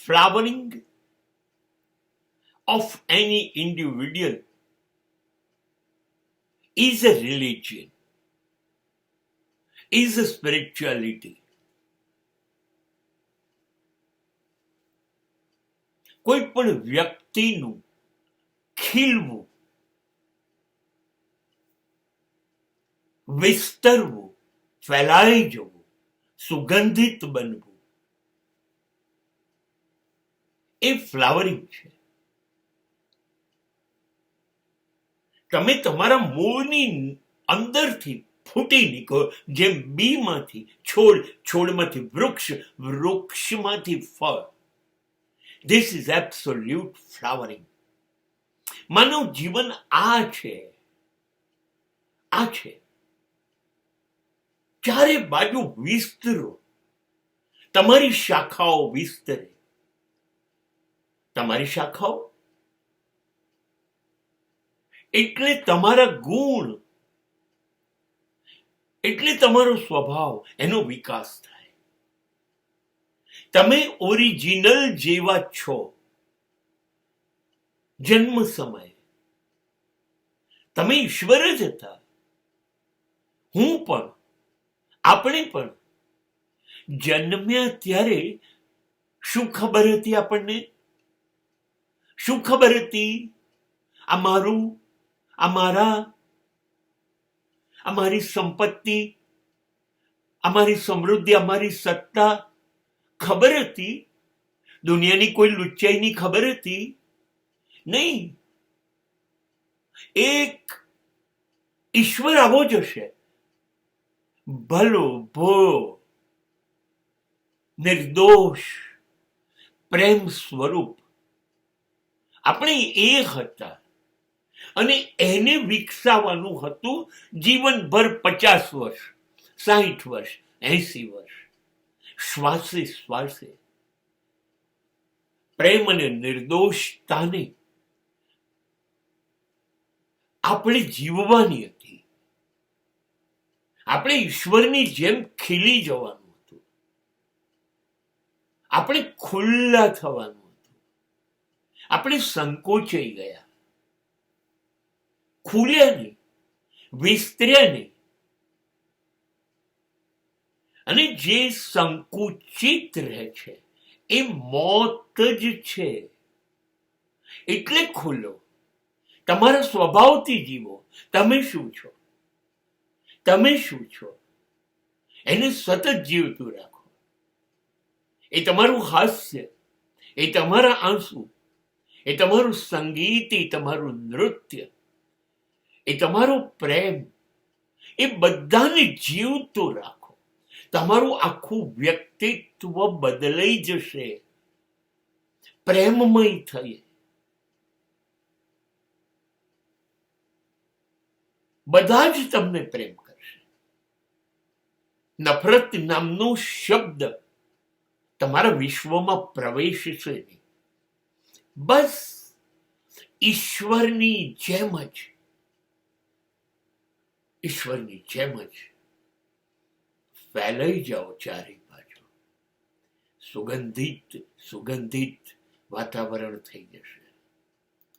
flowering of any individual is a religion, is a spirituality. કોઈ પણ વ્યક્તિનું ખીલવું, વિસ્તરવું, ફેલાઈ જવું, સુગંધિત બનવું, એ ફ્લાવરિંગ છે. તમે તમારા મૂળની અંદરથી ફૂટી નીકળો, જેમ બીમાંથી છોડ, છોડમાંથી વૃક્ષ, વૃક્ષમાંથી ફળ. This is absolute flowering. માનવ જીવન આ છે. ચારે બાજુ વિસ્તરો, તમારી શાખાઓ વિસ્તરે. તમારી શાખાઓ એટલે તમારા ગુણ, એટલે તમારો સ્વભાવ, એનો વિકાસ થાય. તમે ઓરિજિનલ જેવા છો જન્મ સમયે. તમે ઈશ્વર જ હતા. હું પણ, આપણે પણ જન્મ્યા ત્યારે શું ખબર હતી આપણને? શું ખબર હતી? આ મારું, આ મારા, અમારી સંપત્તિ, અમારી સમૃદ્ધિ, અમારી સત્તા ખબર હતી? દુનિયાની કોઈ લુચ્ચાઈની ખબર હતી? નહીં. એક ઈશ્વર આવો જ હશે, ભલો ભોળો, નિર્દોષ, પ્રેમ સ્વરૂપ. આપણે એ હતા અને એને વિકસાવવાનું હતું જીવનભર. 50 વર્ષ, 60 વર્ષ, 80 વર્ષ, શ્વાસે શ્વાસે પ્રેમ અને નિર્દોષતાને આપણે જીવવાની હતી. આપણે ઈશ્વરની જેમ ખીલી જવાનું હતું. આપણે ખુલ્લા થવાનું હતું. આપણે સંકોચાઈ ગયા, ખુલ્યા નહીં, વિસ્તર્યા નહીં. અને જે સંકુચિત રહે છે એ મોત જ છે. એટલે ખુલ્લો, તમારા સ્વભાવથી જીવો. તમે શું છો? તમે શું છો? એને સતત જીવતું રાખો. એ તમારું હાસ્ય, એ તમારા આંસુ, એ તમારું સંગીત, એ તમારું નૃત્ય, એ તમારો પ્રેમ, એ બધાને જીવતું રાખો. તમારું આખું વ્યક્તિત્વ બદલાઈ જશે, પ્રેમમય થઈ. બધા જ તમને પ્રેમ કરશે. નફરત નામનો શબ્દ તમારા વિશ્વમાં પ્રવેશશે નહીં. બસ ઈશ્વરની જેમ જ, ઈશ્વરની જેમ જ ફેલાઈ જાઓ ચારે બાજુ. સુગંધિત સુગંધિત વાતાવરણ થઈ જશે.